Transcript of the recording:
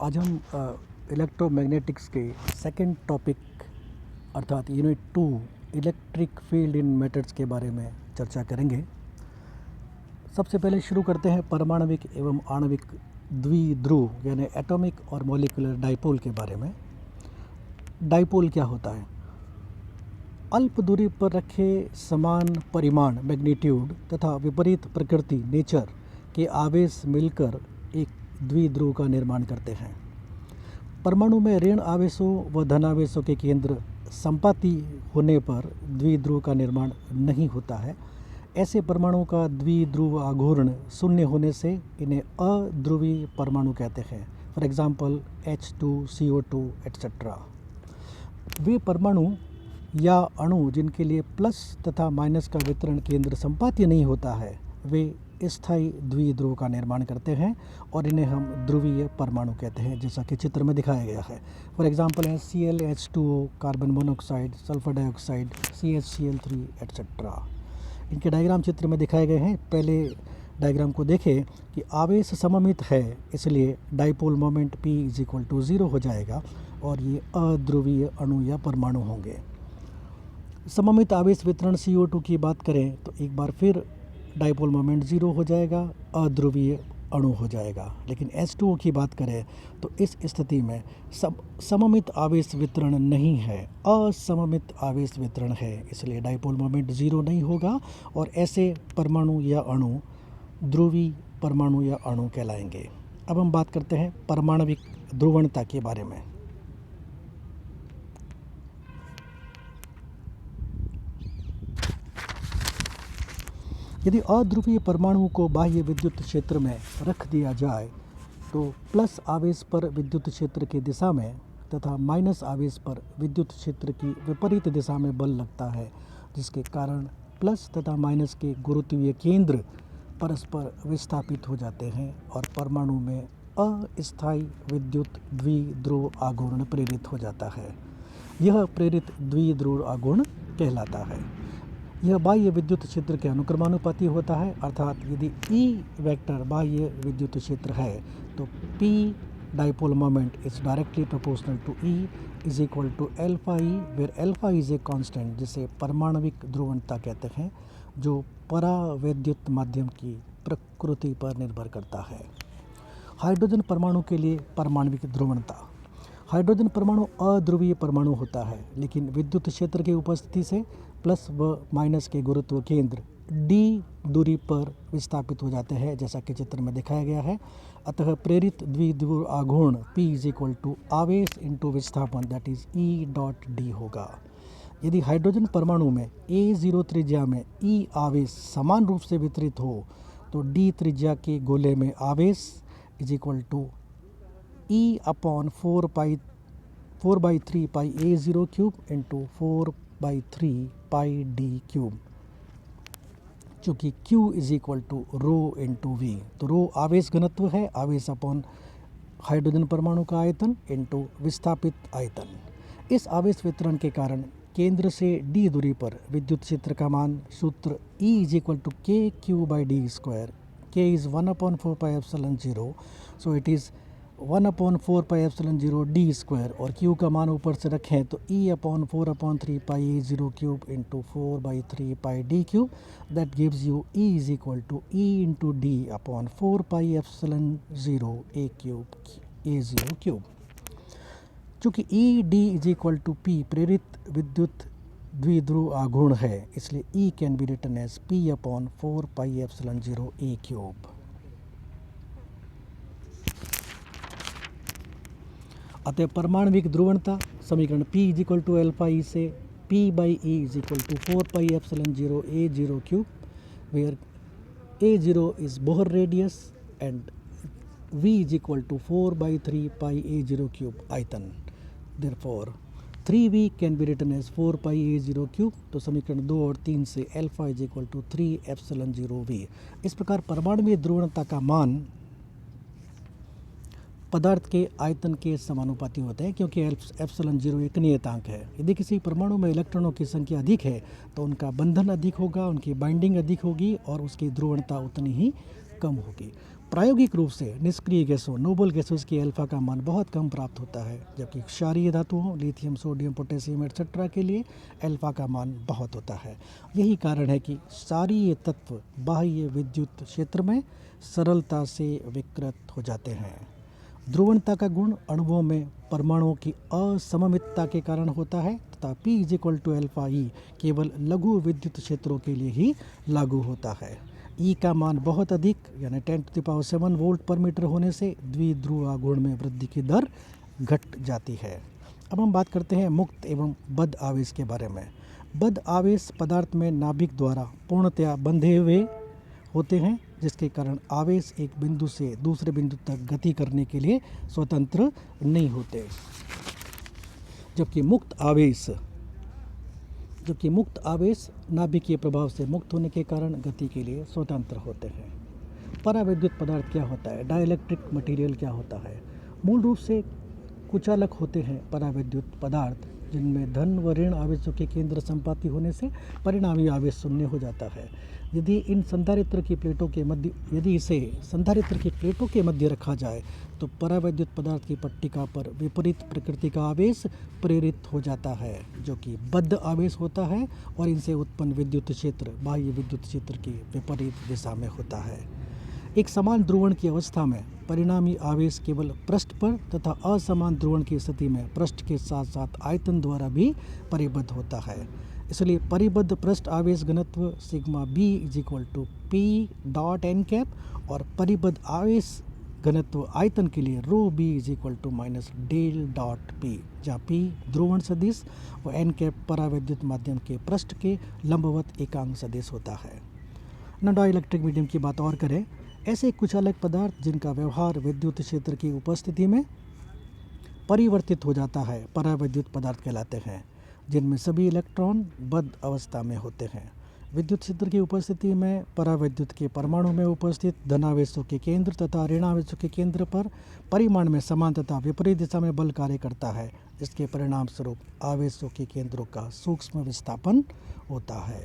आज हम इलेक्ट्रोमैग्नेटिक्स के सेकंड टॉपिक अर्थात यूनिट 2 इलेक्ट्रिक फील्ड इन मैटर्स के बारे में चर्चा करेंगे। सबसे पहले शुरू करते हैं परमाणविक एवं आणविक द्विध्रुव यानी एटॉमिक और मॉलिक्यूलर डाइपोल के बारे में। डाइपोल क्या होता है? अल्प दूरी पर रखे समान परिमाण मैग्नीट्यूड तथा विपरीत प्रकृति नेचर के आवेश मिलकर एक द्विध्रुव का निर्माण करते हैं। परमाणु में ऋण आवेशों व धन आवेशों के केंद्र संपाती होने पर द्विध्रुव का निर्माण नहीं होता है। ऐसे परमाणुओं का द्विध्रुव आघूर्ण शून्य होने से इन्हें अध्रुवीय परमाणु कहते हैं। For example H2, CO2 etcetera. वे परमाणु या अणु जिनके लिए प्लस तथा माइनस का वितरण केंद्र संपाती नहीं होता है वे स्थायी द्विध्रुव का निर्माण करते हैं और इन्हें हम ध्रुवीय परमाणु कहते हैं, जैसा कि चित्र में दिखाया गया है। फॉर एग्जांपल है Cl, H2O, carbon monoxide, sulphur dioxide, CHCl3 etcetera. इनके डायग्राम चित्र में दिखाए गए हैं। पहले डायग्राम को देखें कि आवेश सममित है, इसलिए डाइपोल मोमेंट P = 0 हो जाएगा और ये अध्रुवीय अणु या परमाणु होंगे। सममित आवेश वितरण CO2 की बात करें तो एक बार फिर डाइपोल मोमेंट 0 हो जाएगा, अध्रुवीय अणु हो जाएगा। लेकिन H2O की बात करें तो इस स्थिति में सममित आवेश वितरण नहीं है, असममित आवेश वितरण है, इसलिए डाइपोल मोमेंट 0 नहीं होगा और ऐसे परमाणु या अणु ध्रुवीय परमाणु या अणु कहलाएंगे। अब हम बात करते हैं परमाणविक ध्रुवणता के बारे में। यदि अध्रुवीय परमाणु को बाह्य विद्युत क्षेत्र में रख दिया जाए तो प्लस आवेश पर विद्युत क्षेत्र की दिशा में तथा माइनस आवेश पर विद्युत क्षेत्र की विपरीत दिशा में बल लगता है, जिसके कारण प्लस तथा माइनस के गुरुत्वीय केंद्र परस्पर विस्थापित हो जाते हैं और परमाणु में अस्थायी विद्युत द्विध्रुव आघूर्ण प्रेरित हो जाता है। यह प्रेरित द्विध्रुव आघूर्ण कहलाता है। यह बाह्य विद्युत क्षेत्र के अनुक्रमानुपाती होता है, अर्थात यदि E वेक्टर बाह्य विद्युत क्षेत्र है तो P dipole moment is directly proportional to E = alpha E, where alpha is a constant, जिसे परमाणविक ध्रुवणता कहते हैं, जो परावैद्युत माध्यम की प्रकृति पर निर्भर करता है। हाइड्रोजन परमाणु के लिए परमाणविक ध्रुवणता। हाइड्रोजन परमाणु अध्रुवीय परमाणु होता है, लेकिन विद्युत क्षेत्र की उपस्थिति से प्लस व माइनस के गुरुत्व केंद्र d दूरी पर विस्थापित हो जाते हैं, जैसा कि चित्र में दिखाया गया है। अतः प्रेरित द्विध्रुव आघूर्ण P = आवेश इंटू विस्थापन, दैट इज E.D होगा। यदि हाइड्रोजन परमाणु में A0 त्रिज्या में E आवेश समान रूप से वितरित हो तो D त्रिज्या के गोले में आवेश = E/4/3 पाई A0 क्यूब इंटू 4/3 पाई D क्यूब, चूँकि Q = रो इंटू V। तो रो आवेश घनत्व है, आवेश अपॉन हाइड्रोजन परमाणु का आयतन इंटू विस्थापित आयतन। इस आवेश वितरण के कारण केंद्र से D दूरी पर विद्युत क्षेत्र का मान सूत्र E = kq/d²। K is 1/4 pi epsilon 0, so it is 1/4 pi epsilon 0 d² और Q का मान ऊपर से रखें तो E/4/3 pi A0 cube into 4/3 pi D cube, that gives you E = E into D/4 pi epsilon 0 A cube A0 cube. चूँकि ED = P प्रेरित विद्युत द्विध्रुव आघूर्ण है, इसलिए E can be written as P/4 pi epsilon 0 A cube. अतः परमाणविक ध्रुवणता समीकरण P = अल्फा E से P/E = 4 pi epsilon 0 A0 cube, where A0 is Bohr radius and V = 4/3 pi A0 cube आयतन। Therefore 3V can be written as 4 pi A0 cube. तो समीकरण 2 और 3 से alpha = 3 epsilon 0 V। इस प्रकार परमाणु ध्रुवणता का मान पदार्थ के आयतन के समानुपाती होते हैं, क्योंकि एप्सिलॉन 0 एक नियतांक है। यदि किसी परमाणु में इलेक्ट्रॉनों की संख्या अधिक है तो उनका बंधन अधिक होगा, उनकी बाइंडिंग अधिक होगी और उसकी ध्रुवणता उतनी ही कम होगी। प्रायोगिक रूप से निष्क्रिय गैसों नोबल गैसों की अल्फा का मान बहुत कम प्राप्त होता है, जबकि क्षारीय धातुओं लिथियम, सोडियम, पोटेशियम एक्सेट्रा के लिए अल्फा का मान बहुत होता है। यही कारण है कि क्षारीय तत्व बाह्य विद्युत क्षेत्र में सरलता से विकृत हो जाते हैं। ध्रुवणता का गुण अणुओं में परमाणुओं की असममितता के कारण होता है तथा P = अल्फा ई केवल लघु विद्युत क्षेत्रों के लिए ही लागू होता है। ई का मान बहुत अधिक यानी 10⁷ वोल्ट पर मीटर होने से द्विध्रुव आघूर्ण में वृद्धि की दर घट जाती है। अब हम बात करते हैं मुक्त एवं बद्ध आवेश के बारे में। बद्ध आवेश पदार्थ में नाभिक द्वारा पूर्णतया बंधे हुए होते हैं, जिसके कारण आवेश एक बिंदु से दूसरे बिंदु तक गति करने के लिए स्वतंत्र नहीं होते, जबकि मुक्त आवेश नाभिकीय प्रभाव से मुक्त होने के कारण गति के लिए स्वतंत्र होते हैं। परावैद्युत पदार्थ क्या होता है? डाइलेक्ट्रिक मटेरियल क्या होता है? मूल रूप से कुचालक होते हैं परावैद्युत पदार्थ, जिनमें धन व ऋण आवेशों के केंद्र संपाती होने से परिणामी आवेश शून्य हो जाता है। यदि इसे संधारित्र की प्लेटों के मध्य रखा जाए तो परावैद्युत पदार्थ की पट्टिका पर विपरीत प्रकृति का आवेश प्रेरित हो जाता है, जो कि बद्ध आवेश होता है, और इनसे उत्पन्न विद्युत क्षेत्र बाह्य विद्युत क्षेत्र की विपरीत दिशा में होता है। एक समान ध्रुवण की अवस्था में परिणामी आवेश केवल पृष्ठ पर तथा असमान ध्रुवण की स्थिति में पृष्ठ के साथ साथ आयतन द्वारा भी परिबद्ध होता है। इसलिए परिबद्ध पृष्ठ आवेश घनत्व सिग्मा B = P.n और परिबद्ध आवेश घनत्व आयतन के लिए ρB = del.P, जहाँ P ध्रुवण सदिश और n परावैद्युत माध्यम के पृष्ठ के लंबवत एकांक सदिश होता है। न डाइलेक्ट्रिक मीडियम की बात और करें, ऐसे कुचालक पदार्थ जिनका व्यवहार विद्युत क्षेत्र की उपस्थिति में परिवर्तित हो जाता है परावैद्युत पदार्थ कहलाते हैं, जिनमें सभी इलेक्ट्रॉन बद्ध अवस्था में होते हैं। विद्युत क्षेत्र की उपस्थिति में परावैद्युत के परमाणु में उपस्थित धनावेशों के केंद्र तथा ऋणावेशों के केंद्र पर परिमाण में समान तथा विपरीत दिशा में बल कार्य करता है, जिसके परिणाम स्वरूप आवेशों के केंद्रों का सूक्ष्म विस्थापन होता है।